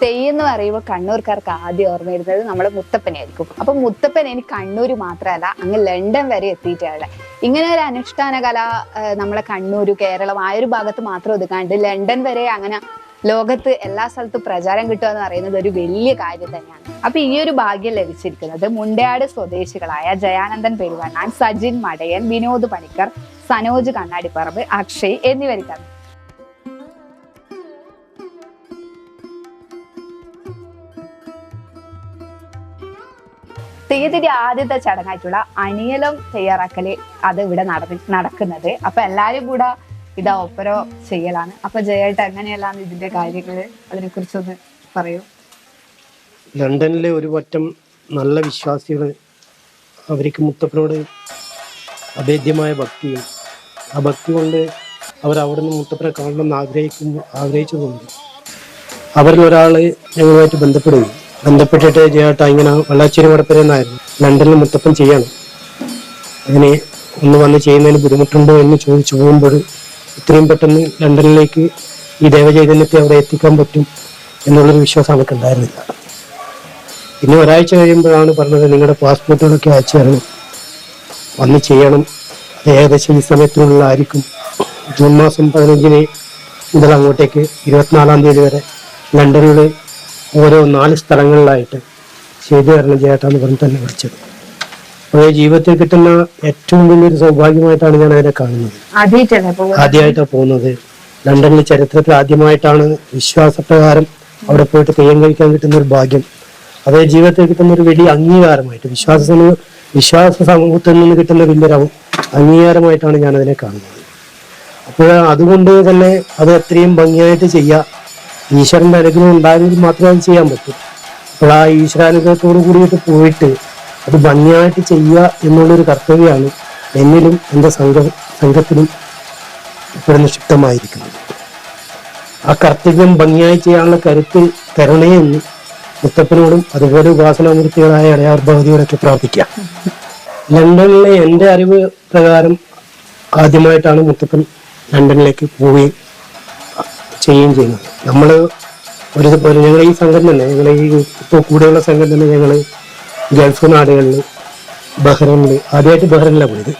തെയ്യം എന്ന് പറയുമ്പോൾ കണ്ണൂർക്കാർക്ക് ആദ്യം ഓർമ്മ വരുന്നത് നമ്മളെ മുത്തപ്പനായിരിക്കും. അപ്പൊ മുത്തപ്പൻ ഇനി കണ്ണൂര് മാത്രമല്ല, അങ്ങ് ലണ്ടൻ വരെ എത്തിയിട്ടാണ്. ഇങ്ങനെ ഒരു അനുഷ്ഠാന കല നമ്മളെ കണ്ണൂര്, കേരളം ആ ഒരു ഭാഗത്ത് മാത്രം ഒതുക്കാണ്ട് ലണ്ടൻ വരെ അങ്ങനെ ലോകത്ത് എല്ലാ സ്ഥലത്തും പ്രചാരം കിട്ടുക എന്ന് പറയുന്നത് ഒരു വലിയ കാര്യം തന്നെയാണ്. അപ്പൊ ഈ ഒരു ഭാഗ്യം ലഭിച്ചിരിക്കുന്നത് മുണ്ടയാട് സ്വദേശികളായ ജയാനന്ദൻ പെരുവണ്ണാൻ, സജിൻ മടയൻ, വിനോദ് പണിക്കർ, സനോജ് കണ്ണാടിപ്പറമ്പ്, അക്ഷയ് എന്നിവർക്കാണ്. തെയ്യത്തിന്റെ ആദ്യത്തെ ചടങ്ങായിട്ടുള്ള അണിയലം തയ്യാറാക്കല് അത് ഇവിടെ നടക്കുന്നത്. അപ്പൊ എല്ലാരും കൂടെ ഇതാ ഒപ്പരോ ചെയ്യലാണ്. അപ്പൊ ജയായിട്ട് എങ്ങനെയല്ലാന്ന് ഇതിന്റെ കാര്യങ്ങള് അതിനെ കുറിച്ചൊന്ന് പറയൂ. ലണ്ടനിലെ ഒരു പറ്റം നല്ല വിശ്വാസികൾ, അവർക്ക് മുത്തപ്പനോട് അഭേദ്യമായ ഭക്തിയും ആ ഭക്തി കൊണ്ട് അവിടുന്ന് മുത്തപ്പനെ കാണണമെന്ന് ആഗ്രഹിച്ചതുകൊണ്ട് അവരിലൊരാൾ ഞങ്ങളുമായിട്ട് ബന്ധപ്പെട്ടിട്ട് ചേട്ടാ ഇങ്ങനെ വള്ളാച്ചേരി മടപ്പുരന്നായിരുന്നു ലണ്ടനിൽ മുത്തപ്പൻ ചെയ്യണം, അങ്ങനെ ഒന്ന് വന്ന് ചെയ്യുന്നതിന് ബുദ്ധിമുട്ടുണ്ടോ എന്ന് ചോദിച്ചു പോകുമ്പോൾ ഇത്രയും പെട്ടെന്ന് ലണ്ടനിലേക്ക് ഈ ദേവചൈതന്യത്തെ അവിടെ എത്തിക്കാൻ പറ്റും എന്നുള്ളൊരു വിശ്വാസം അവർക്ക് ഉണ്ടായിരുന്നില്ല. പിന്നെ ഒരാഴ്ച കഴിയുമ്പോഴാണ് പറഞ്ഞത് നിങ്ങളുടെ പാസ്പോർട്ടുകളൊക്കെ അയച്ചു തരണം, വന്ന് ചെയ്യണം. അത് ഏകദേശം ഈ സമയത്തിനുള്ളതായിരിക്കും. ജൂൺ മാസം 15 മുതൽ അങ്ങോട്ടേക്ക് 24 തീയതി വരെ ലണ്ടനിൽ ഓരോ 4 സ്ഥലങ്ങളിലായിട്ട് ചെയ്തു തരണം ചേട്ടാന്ന് പറഞ്ഞ് തന്നെ വിളിച്ചത്. അപ്പോൾ ജീവിതത്തിൽ കിട്ടുന്ന ഏറ്റവും വലിയൊരു സൗഭാഗ്യമായിട്ടാണ് ഞാൻ അതിനെ കാണുന്നത്. ആദ്യമായിട്ടാണ് പോകുന്നത് ലണ്ടനിൽ. ചരിത്രത്തിൽ ആദ്യമായിട്ടാണ് വിശ്വാസപ്രകാരം അവിടെ പോയിട്ട് തെയ്യം കഴിക്കാൻ കിട്ടുന്ന ഒരു ഭാഗ്യം. അതേ ജീവിതത്തിൽ കിട്ടുന്ന ഒരു വലിയ അംഗീകാരമായിട്ട് വിശ്വാസ സമൂഹത്തിൽ നിന്ന് കിട്ടുന്ന വലിയൊരു അംഗീകാരമായിട്ടാണ് ഞാൻ അതിനെ കാണുന്നത്. അപ്പോൾ അതുകൊണ്ട് തന്നെ അത് അത്രയും ഭംഗിയായിട്ട് ചെയ്യാം. ഈശ്വരന്റെ അനുഗ്രഹം ഉണ്ടായെങ്കിൽ മാത്രമേ അത് ചെയ്യാൻ പറ്റൂ. അപ്പോൾ ആ ഈശ്വരാനുഗ്രഹത്തോടു കൂടിയിട്ട് പോയിട്ട് അത് ഭംഗിയായിട്ട് ചെയ്യുക എന്നുള്ളൊരു കർത്തവ്യമാണ് എന്നിലും എൻ്റെ സംഘത്തിലും ഇപ്പോൾ നിക്ഷിപ്തമായിരിക്കുന്നത്. ആ കർത്തവ്യം ഭംഗിയായി ചെയ്യാനുള്ള കരുത്ത് തരണേ എന്ന് മുത്തപ്പനോടും അതുപോലെ ഉപാസനാമൂർത്തികളായ അടയാർ ഭഗവതിയോടൊക്കെ പ്രാർത്ഥിക്കാം. ലണ്ടനിലെ എൻ്റെ അറിവ് പ്രകാരം ആദ്യമായിട്ടാണ് മുത്തപ്പൻ ലണ്ടനിലേക്ക് പോവുകയും ചെയ്യുകയും ചെയ്യുന്നത്. ഞങ്ങൾ ഈ സംഘം തന്നെ, ഞങ്ങൾ ഈ ഇപ്പോൾ കൂടെയുള്ള സംഘം തന്നെ ഞങ്ങൾ ഗൾഫ് നാടുകളിൽ, ബഹ്റൈനിൽ, ആദ്യമായിട്ട് ബഹ്റൈനിലാണ് പോയത്.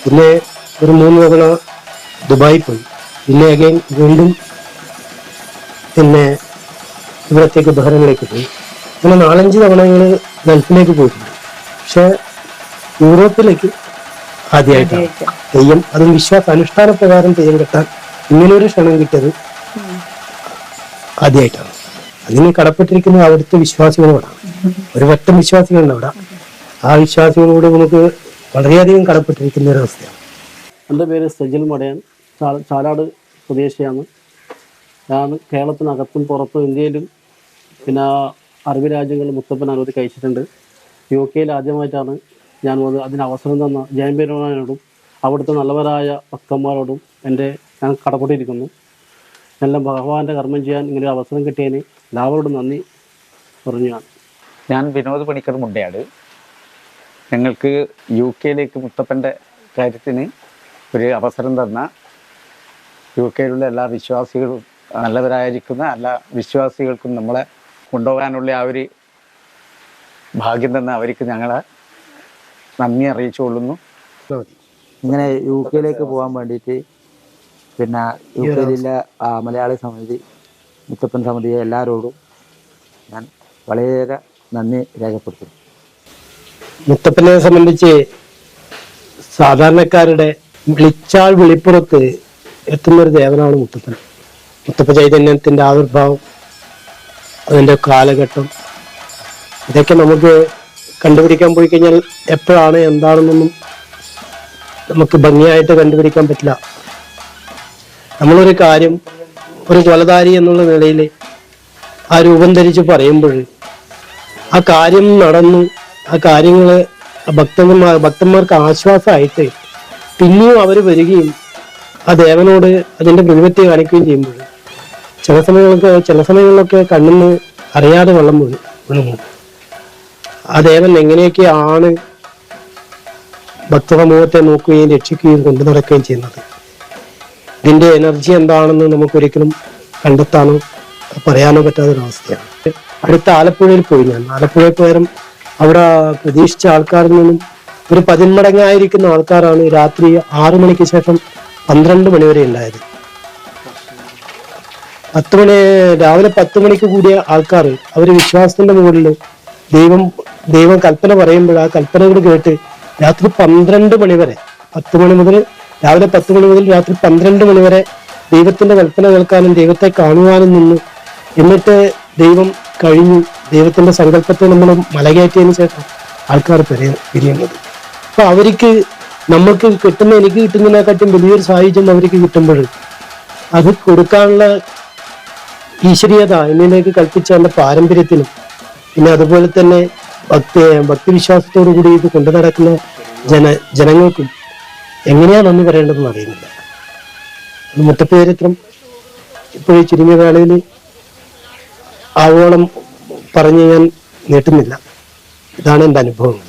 പിന്നെ ഒരു 3 തവണ ദുബായി പോയി. പിന്നെ അഗൈൻ വീണ്ടും പിന്നെ ഇവിടത്തേക്ക് ബഹ്റൈനിലേക്ക് പോയി. അങ്ങനെ 4-5 തവണ ഞങ്ങൾ ഗൾഫിലേക്ക് പോയിട്ടുണ്ട്. പക്ഷെ യൂറോപ്പിലേക്ക് ആദ്യമായിട്ടാണ് തെയ്യം, അതും വിശ്വാസ അനുഷ്ഠാന പ്രകാരം തെയ്യം കെട്ടാൻ ഇങ്ങനൊരു ക്ഷണം കിട്ടിയത് ആദ്യമായിട്ടാണ്. അതിന് കടപ്പെട്ടിരിക്കുന്നത് അവിടുത്തെ വിശ്വാസികളോടാണ്. ഒരു വട്ടം വിശ്വാസികളുണ്ട് അവിടെ. ആ വിശ്വാസികളോട് നമുക്ക് വളരെയധികം കടപ്പെട്ടിരിക്കുന്ന ഒരവസ്ഥയാണ്. എൻ്റെ പേര് സജിൻ മടയൻ, ചാലാട് സ്വദേശിയാണ്. ഞാൻ കേരളത്തിനകത്തും പുറത്തും ഇന്ത്യയിലും പിന്നെ അറബ് രാജ്യങ്ങളിൽ മുത്തപ്പൻ അനുമതി കഴിച്ചിട്ടുണ്ട്. UK ആദ്യമായിട്ടാണ് ഞാൻ വന്നത്. അതിന് അവസരം തന്ന ജയൻ പെരുമാനോടും അവിടുത്തെ നല്ലവരായ ഭക്തന്മാരോടും ഞാൻ കടപ്പെട്ടിരിക്കുന്നു. എല്ലാം ഭഗവാന്റെ കർമ്മം ചെയ്യാൻ ഇങ്ങനെ അവസരം കിട്ടിയതിന് എല്ലാവരോടും നന്ദി പറഞ്ഞു. ഞാൻ വിനോദ് പണിക്കർ, മുണ്ടയാട്. ഞങ്ങൾക്ക് UK മുത്തപ്പൻ്റെ കാര്യത്തിന് ഒരു അവസരം തന്ന UK എല്ലാ വിശ്വാസികളും, നല്ലവരായിരിക്കുന്ന എല്ലാ വിശ്വാസികൾക്കും നമ്മളെ കൊണ്ടുപോകാനുള്ള ആ ഒരു ഭാഗ്യം തന്ന അവർക്ക് ഞങ്ങളെ നന്ദി അറിയിച്ചുകൊള്ളുന്നു. ഇങ്ങനെ UK പോകാൻ വേണ്ടിയിട്ട് പിന്നെ UK മലയാളി സമിതി, മുത്തപ്പൻ സമിതി എല്ലാവരോടും ഞാൻ വളരെ നന്ദി രേഖപ്പെടുത്തുന്നു. മുത്തപ്പനെ സംബന്ധിച്ച് സാധാരണക്കാരുടെ വിളിച്ചാൽ വിളിപ്പുറത്ത് എത്തുന്നൊരു ദേവനാണ് മുത്തപ്പൻ. മുത്തപ്പ ചൈതന്യത്തിൻ്റെ ആവിർഭാവം, അതിൻ്റെ കാലഘട്ടം, ഇതൊക്കെ നമുക്ക് കണ്ടുപിടിക്കാൻ പോയി കഴിഞ്ഞാൽ എപ്പോഴാണ് എന്താണെന്നൊന്നും നമുക്ക് ഭംഗിയായിട്ട് കണ്ടുപിടിക്കാൻ പറ്റില്ല. നമ്മളൊരു കാര്യം ഒരു കൊലധാരി എന്നുള്ള നിലയിൽ ആ രൂപം ധരിച്ച് പറയുമ്പോൾ ആ കാര്യം നടന്നു, ആ കാര്യങ്ങൾ ഭക്തന്മാർക്ക് ആശ്വാസമായിട്ട് പിന്നെയും അവർ വരികയും ആ ദേവനോട് അതിൻ്റെ പ്രതിപത്തി കാണിക്കുകയും ചെയ്യുമ്പോൾ ചില സമയങ്ങളിലൊക്കെ കണ്ണിന്ന് അറിയാതെ വെള്ളം വീണു. ആ ദേവൻ എങ്ങനെയൊക്കെയാണ് ഭക്തസമൂഹത്തെ നോക്കുകയും രക്ഷിക്കുകയും കൊണ്ടു നടക്കുകയും ചെയ്യുന്നത്. ഇതിൻ്റെ എനർജി എന്താണെന്ന് നമുക്കൊരിക്കലും കണ്ടെത്താനോ പറയാനോ പറ്റാത്തൊരവസ്ഥയാണ്. അടുത്ത ആലപ്പുഴയിൽ പോയി ഞാൻ. ആലപ്പുഴയിൽ പോയാലും അവിടെ പ്രതീക്ഷിച്ച ആൾക്കാരിൽ നിന്നും ഒരു 10 മടങ്ങായിരിക്കുന്ന ആൾക്കാരാണ് രാത്രി 6 മണിക്ക് ശേഷം 12 മണി വരെ ഉണ്ടായത്. 10 മണി രാവിലെ 10 മണിക്ക് കൂടിയ ആൾക്കാർ അവർ വിശ്വാസത്തിന്റെ മുകളിൽ ദൈവം കൽപ്പന പറയുമ്പോൾ ആ കൽപ്പനകൾ കേട്ട് രാത്രി 12 മണി വരെ 10 മണി മുതൽ രാവിലെ 10 മണി മുതൽ രാത്രി 12 മണി വരെ ദൈവത്തിന്റെ കൽപ്പന കേൾക്കാനും ദൈവത്തെ കാണുവാനും നിന്നു. എന്നിട്ട് ദൈവം കഴിഞ്ഞു. ദൈവത്തിന്റെ സങ്കല്പത്തെ നമ്മൾ മലകയറ്റിയതിനു ശേഷം ആൾക്കാർ പിരിയുന്നത്. അപ്പൊ അവർക്ക് നമുക്ക് എനിക്ക് കിട്ടുന്നതിനെക്കാട്ടും വലിയൊരു സാഹചര്യം അവർക്ക് കിട്ടുമ്പോൾ അത് കൊടുക്കാനുള്ള ഈശ്വരീയത എന്നിലേക്ക് കൽപ്പിച്ച എൻ്റെ പാരമ്പര്യത്തിനും പിന്നെ അതുപോലെ തന്നെ ഭക്തിവിശ്വാസത്തോടു കൂടി ഇത് കൊണ്ടു നടക്കുന്ന ജനങ്ങൾക്കും എങ്ങനെയാ നന്ദി പറയേണ്ടതെന്ന് അറിയുന്നില്ല. മുത്തപ്പേരിത്രം ഇപ്പോഴീ ചുരുങ്ങിയ വേളയിൽ ആവോളം പറഞ്ഞ് ഞാൻ നീട്ടുന്നില്ല. ഇതാണ് എൻ്റെ അനുഭവങ്ങൾ.